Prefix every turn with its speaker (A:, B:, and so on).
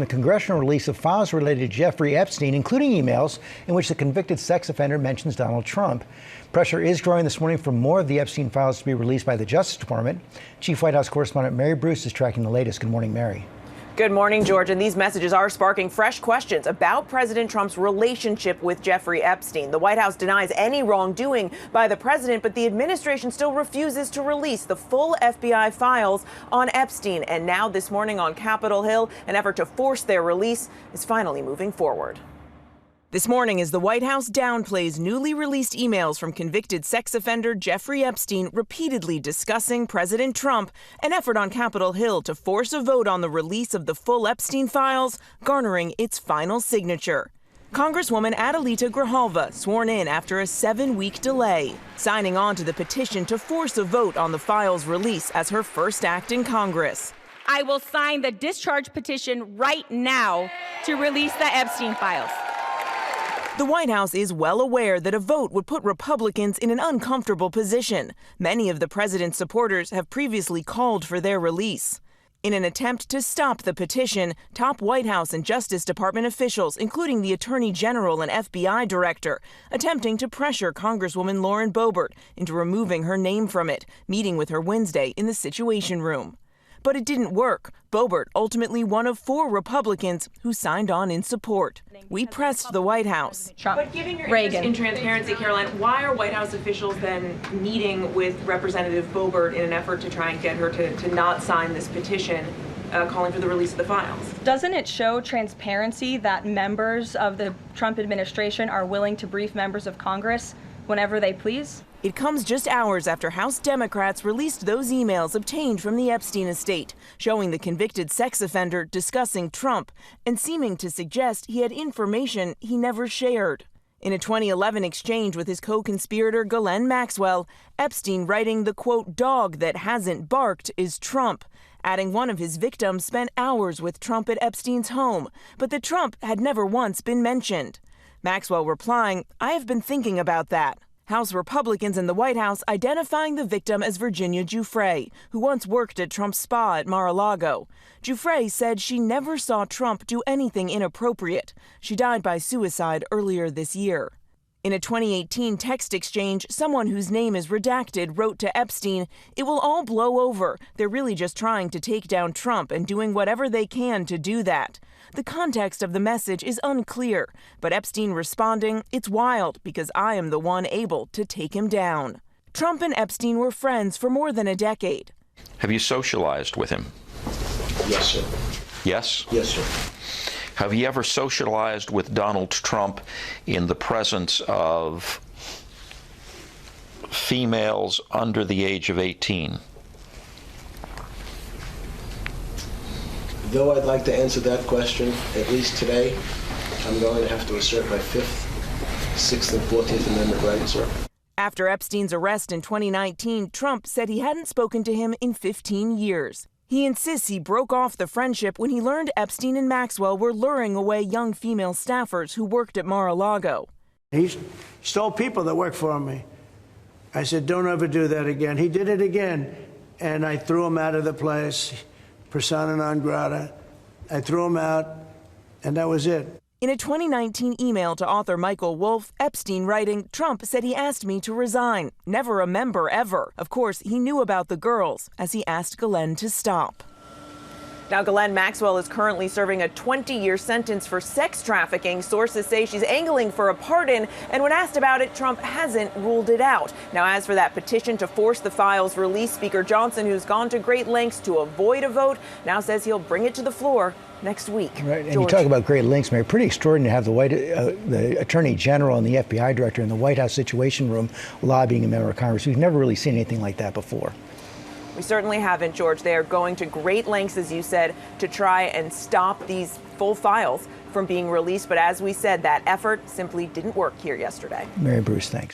A: The congressional release of files related to Jeffrey Epstein, including emails in which the convicted sex offender mentions Donald Trump. Pressure is growing this morning for more of the Epstein files to be released by the Justice Department. Chief White House correspondent Mary Bruce is tracking the latest. Good morning, Mary.
B: Good morning, George. And these messages are sparking fresh questions about President Trump's relationship with Jeffrey Epstein. The White House denies any wrongdoing by the president, but the administration still refuses to release the full FBI files on Epstein. And now this morning on Capitol Hill, an effort to force their release is finally moving forward. This morning, as the White House downplays newly released emails from convicted sex offender Jeffrey Epstein repeatedly discussing President Trump, an effort on Capitol Hill to force a vote on the release of the full Epstein files, garnering its final signature. Congresswoman Adelita Grijalva sworn in after a 7-week delay, signing on to the petition to force a vote on the files' release as her first act in Congress.
C: I will sign the discharge petition right now to release the Epstein files.
B: The White House is well aware that a vote would put Republicans in an uncomfortable position. Many of the president's supporters have previously called for their release. In an attempt to stop the petition, top White House and Justice Department officials, including the Attorney General and FBI Director, attempting to pressure Congresswoman Lauren Boebert into removing her name from it, meeting with her Wednesday in the Situation Room. But it didn't work. Boebert, ultimately one of 4 Republicans who signed on in support. We pressed the White House.
D: But given your interest in transparency, Caroline, why are White House officials then meeting with Representative Boebert in an effort to try and get her to not sign this petition calling for the release of the files?
E: Doesn't it show transparency that members of the Trump administration are willing to brief members of Congress whenever they please?
B: It comes just hours after House Democrats released those emails obtained from the Epstein estate, showing the convicted sex offender discussing Trump and seeming to suggest he had information he never shared. In a 2011 exchange with his co-conspirator Ghislaine Maxwell, Epstein writing the, quote, dog that hasn't barked is Trump, adding one of his victims spent hours with Trump at Epstein's home, but that Trump had never once been mentioned. Maxwell replying, I have been thinking about that. House Republicans in the White House identifying the victim as Virginia Giuffre, who once worked at Trump's spa at Mar-a-Lago. Giuffre said she never saw Trump do anything inappropriate. She died by suicide earlier this year. In a 2018 text exchange, someone whose name is redacted wrote to Epstein, "It will all blow over. They're really just trying to take down Trump and doing whatever they can to do that." The context of the message is unclear, but Epstein responding, "It's wild because I am the one able to take him down." Trump and Epstein were friends for more than a decade.
F: Have you socialized with him?
G: Yes, sir.
F: Yes?
G: Yes, sir.
F: Have you ever socialized with Donald Trump in the presence of females under the age of 18?
G: Though I'd like to answer that question, at least today, I'm going to have to assert my 5th, 6th, and 14th Amendment rights, sir.
B: After Epstein's arrest in 2019, Trump said he hadn't spoken to him in 15 years. He insists he broke off the friendship when he learned Epstein and Maxwell were luring away young female staffers who worked at Mar-a-Lago.
H: He stole people that worked for me. I said, don't ever do that again. He did it again, and I threw him out of the place, persona non grata. I threw him out, and that was it.
B: In a 2019 email to author Michael Wolff, Epstein writing, Trump said he asked me to resign. Never a member ever. Of course, he knew about the girls as he asked Ghislaine to stop. Now, Ghislaine Maxwell is currently serving a 20-year sentence for sex trafficking. Sources say she's angling for a pardon, and when asked about it, Trump hasn't ruled it out. Now, as for that petition to force the files released, Speaker Johnson, who's gone to great lengths to avoid a vote, now says he'll bring it to the floor next week.
A: Right, and George, you talk about great lengths, Mary. Pretty extraordinary to have the Attorney General and the FBI Director in the White House Situation Room lobbying a member of Congress. We've never really seen anything like that before.
B: We certainly haven't, George. They are going to great lengths, as you said, to try and stop these full files from being released. But as we said, that effort simply didn't work here yesterday.
A: Mary Bruce, thanks.